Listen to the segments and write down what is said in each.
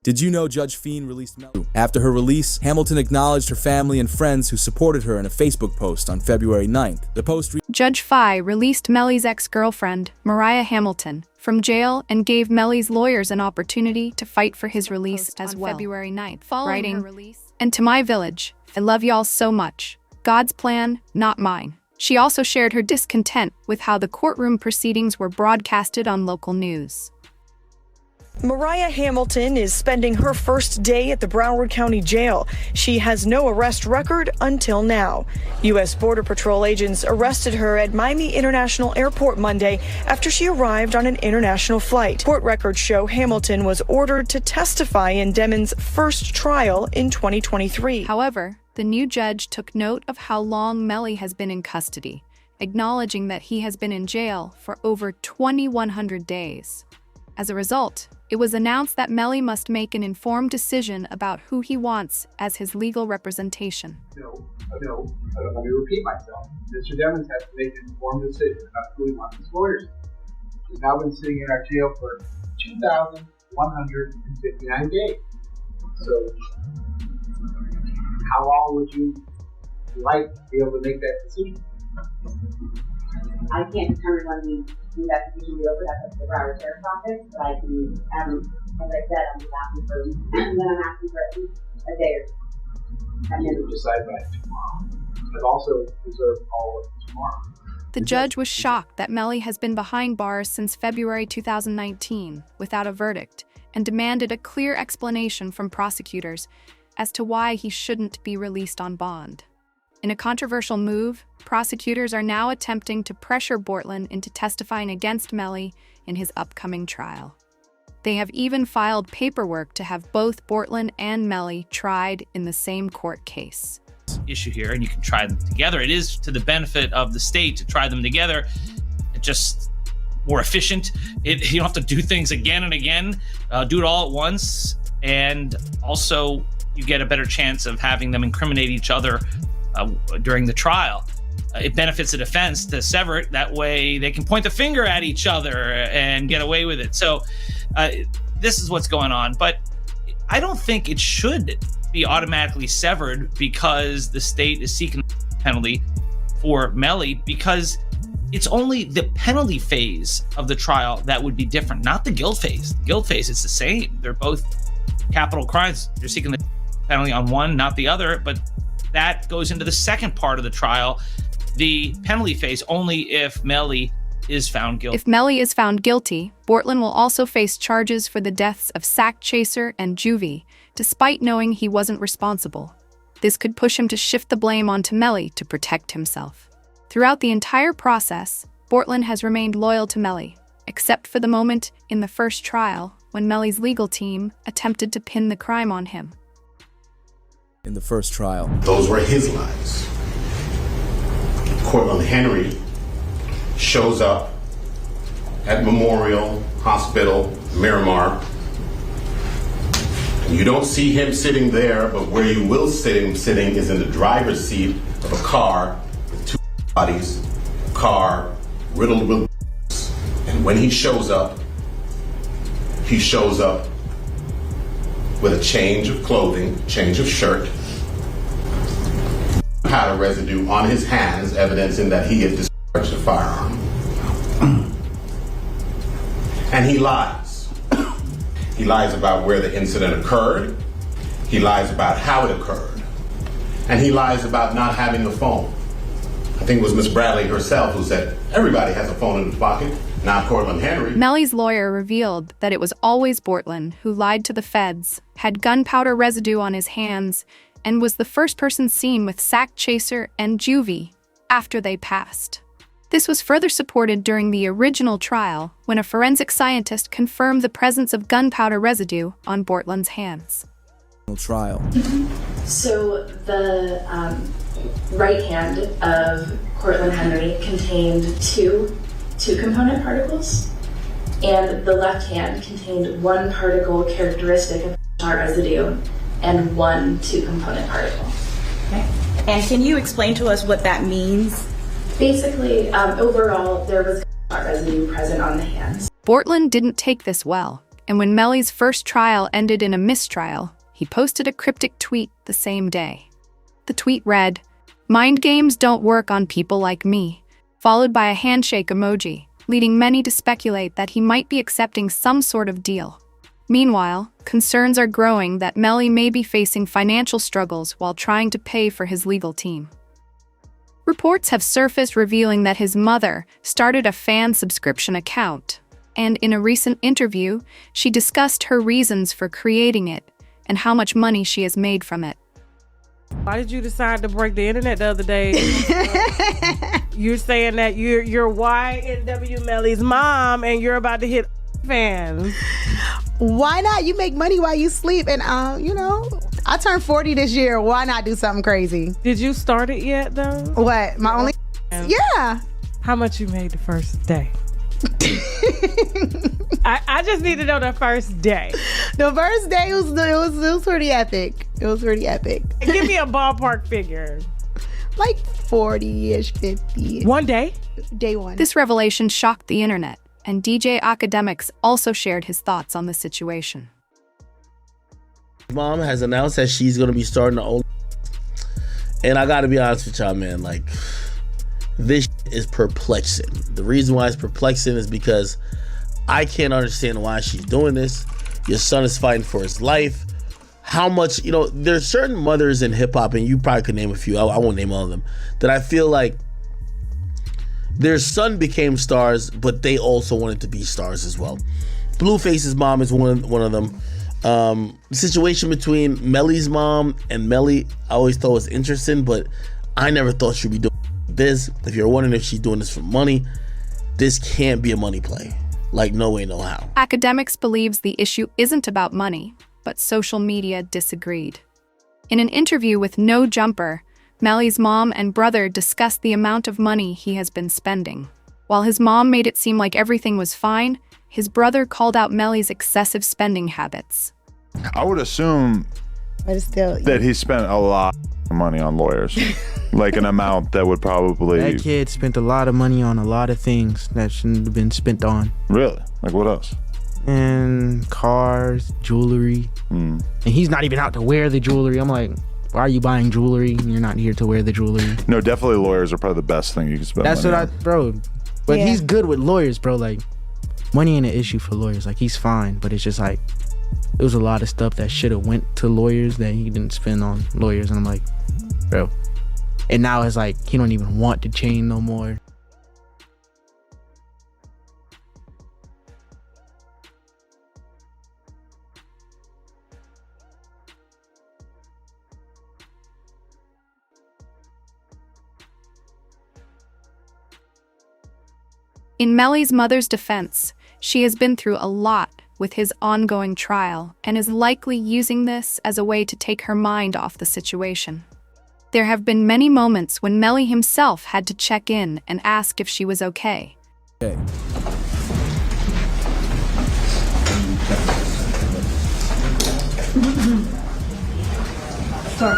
Did you know Judge Feen released Melly? After her release, Hamilton acknowledged her family and friends who supported her in a Facebook post on February 9th. The post Judge Fee released Melly's ex-girlfriend, Mariah Hamilton, from jail and gave Melly's lawyers an opportunity to fight for his release as well. February 9th, following her release. And to my village, I love y'all so much. God's plan, not mine. She also shared her discontent with how the courtroom proceedings were broadcasted on local news. Mariah Hamilton is spending her first day at the Broward County Jail. She has no arrest record until now. U.S. Border Patrol agents arrested her at Miami International Airport Monday after she arrived on an international flight. Court records show Hamilton was ordered to testify in Demon's first trial in 2023. However, the new judge took note of how long Melly has been in custody, acknowledging that he has been in jail for over 2,100 days. As a result, it was announced that Melly must make an informed decision about who he wants as his legal representation. No, let me repeat myself. Mr. Demons has to make an informed decision about who he wants his lawyers. He's now been sitting in our jail for 2,159 days. So, how long would you like to be able to make that decision? I can't determine when the investigation will be over. That's the Broward Sheriff's Office, but I can, as I said, I'm asking for, and then I'm asking for at least a day or two. You can decide by tomorrow. I've also reserved all of tomorrow. The judge was shocked that Melly has been behind bars since February 2019 without a verdict and demanded a clear explanation from prosecutors as to why he shouldn't be released on bond. In a controversial move, prosecutors are now attempting to pressure Bortland into testifying against Melly in his upcoming trial. They have even filed paperwork to have both Bortland and Melly tried in the same court case. Issue here, and you can try them together. It is to the benefit of the state to try them together. It's just more efficient. You don't have to do things again and again. Do it all at once, and also you get a better chance of having them incriminate each other during the trial. It benefits the defense to sever it. That way they can point the finger at each other and get away with it. So this is what's going on. But I don't think it should be automatically severed because the state is seeking a penalty for Melly, because it's only the penalty phase of the trial that would be different, not the guilt phase. The guilt phase is the same. They're both capital crimes. You're seeking the penalty on one, not the other, but that goes into the second part of the trial, the penalty phase, only if Melly is found guilty. If Melly is found guilty, Bortland will also face charges for the deaths of Sack Chaser and Juvie, despite knowing he wasn't responsible. This could push him to shift the blame onto Melly to protect himself. Throughout the entire process, Bortland has remained loyal to Melly, except for the moment in the first trial when Melly's legal team attempted to pin the crime on him. in the first trial. Those were his lies. Cortland Henry shows up at Memorial Hospital, Miramar. You don't see him sitting there, but where you will see him sitting is in the driver's seat of a car with two bodies, a car riddled with bullets. And when he shows up with a change of clothing, change of shirt, powder residue on his hands, evidencing that he had discharged a firearm. And he lies. He lies about where the incident occurred. He lies about how it occurred. And he lies about not having a phone. I think it was Miss Bradley herself who said, everybody has a phone in his pocket, not Cortland Henry. Melly's lawyer revealed that it was always Bortland who lied to the feds, had gunpowder residue on his hands, and was the first person seen with Sack Chaser and Juvie after they passed. This was further supported during the original trial when a forensic scientist confirmed the presence of gunpowder residue on Bortland's hands. Trial. So the right hand of Cortland Henry contained two component particles, and the left hand contained one particle characteristic of tar residue and one two-component particle. Okay. And can you explain to us what that means? Basically, overall, there was tar residue present on the hands. Bortland didn't take this well, And when Melly's first trial ended in a mistrial, he posted a cryptic tweet the same day. The tweet read, "Mind games don't work on people like me," followed by a handshake emoji, leading many to speculate that he might be accepting some sort of deal. Meanwhile, concerns are growing that Melly may be facing financial struggles while trying to pay for his legal team. Reports have surfaced revealing that his mother started a fan subscription account, and in a recent interview, she discussed her reasons for creating it and how much money she has made from it. Why did you decide to break the internet the other day? You're saying that you're YNW Melly's mom and you're about to hit fans. Why not? You make money while you sleep, and I turned 40 this year. Why not do something crazy? Did you start it yet though? What? My only? Yeah. How much you made the first day? I just need to know the first day. The first day was pretty epic. It was pretty epic. Give me a ballpark figure. Like 40-ish, 50. One day? Day one. This revelation shocked the internet, and DJ Academics also shared his thoughts on the situation. Mom has announced that she's going to be starting to own. And I got to be honest with y'all, man, like, this is perplexing. The reason why it's perplexing is because I can't understand why she's doing this. Your son is fighting for his life. How much, there's certain mothers in hip hop, and you probably could name a few, I won't name all of them, that I feel like their son became stars, but they also wanted to be stars as well. Blueface's mom is one of them. The situation between Melly's mom and Melly, I always thought was interesting, but I never thought she'd be doing this. If you're wondering if she's doing this for money, this can't be a money play. Like, no way, no how. Academics believes the issue isn't about money, but social media disagreed. In an interview with No Jumper, Melly's mom and brother discussed the amount of money he has been spending. While his mom made it seem like everything was fine, his brother called out Melly's excessive spending habits. I would assume that he spent a lot of money on lawyers. Like an amount that would probably... That kid spent a lot of money on a lot of things that shouldn't have been spent on. Really? Like what else? And cars, jewelry. And he's not even out to wear the jewelry. I'm like, why are you buying jewelry? You're not here to wear the jewelry. No, definitely lawyers are probably the best thing you can spend That's money what on. bro. But he's good with lawyers, bro. Like, money ain't an issue for lawyers. Like, he's fine, but it's just like, there was a lot of stuff that should have went to lawyers that he didn't spend on lawyers. And I'm like, bro. And now it's like, he don't even want the chain no more. In Melly's mother's defense, she has been through a lot with his ongoing trial and is likely using this as a way to take her mind off the situation. There have been many moments when Melly himself had to check in and ask if she was okay. Sorry.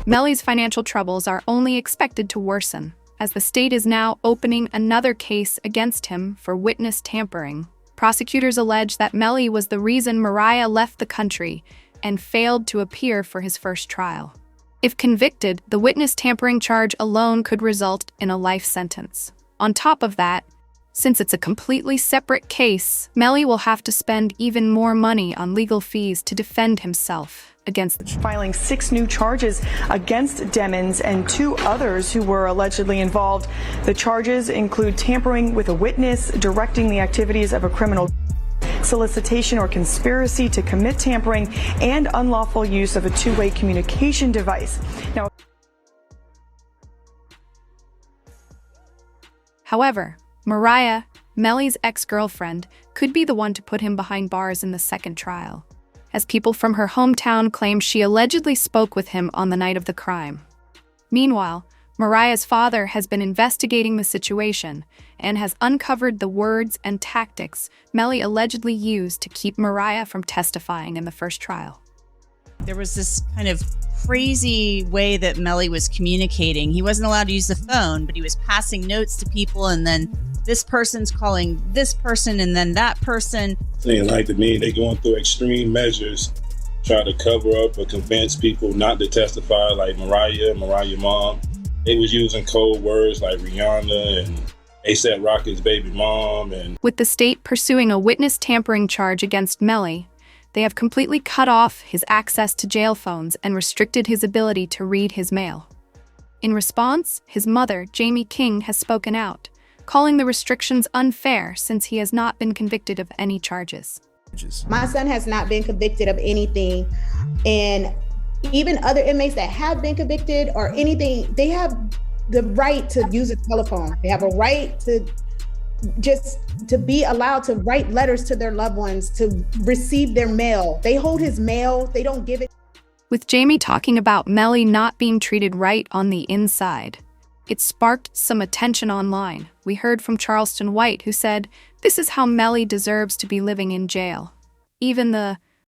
Melly's financial troubles are only expected to worsen, as the state is now opening another case against him for witness tampering. Prosecutors allege that Melly was the reason Mariah left the country and failed to appear for his first trial. If convicted, the witness tampering charge alone could result in a life sentence. On top of that, since it's a completely separate case, Melly will have to spend even more money on legal fees to defend himself against filing 6 new charges against Demmons and 2 others who were allegedly involved. The charges include tampering with a witness, directing the activities of a criminal, solicitation or conspiracy to commit tampering, and unlawful use of a two-way communication device. Now, however, Mariah, Melly's ex-girlfriend, could be the one to put him behind bars in the second trial, as people from her hometown claim she allegedly spoke with him on the night of the crime. Meanwhile, Mariah's father has been investigating the situation and has uncovered the words and tactics Melly allegedly used to keep Mariah from testifying in the first trial. There was this kind of crazy way that Melly was communicating. He wasn't allowed to use the phone, but he was passing notes to people, and then this person's calling this person and then that person. Seems like to me they're going through extreme measures, try to cover up or convince people not to testify, like Mariah mom. They was using code words like Rihanna and A$AP Rocky's baby mom. And with the state pursuing a witness tampering charge against Melly, they have completely cut off his access to jail phones and restricted his ability to read his mail. In response, his mother, Jamie King, has spoken out, calling the restrictions unfair since he has not been convicted of any charges. My son has not been convicted of anything, and even other inmates that have been convicted or anything, they have the right to use a telephone. They have a right to be allowed to write letters to their loved ones, to receive their mail. They hold his mail, they don't give it. With Jamie talking about Melly not being treated right on the inside, it sparked some attention online. We heard from Charleston White, who said, "This is how Melly deserves to be living in jail." Even the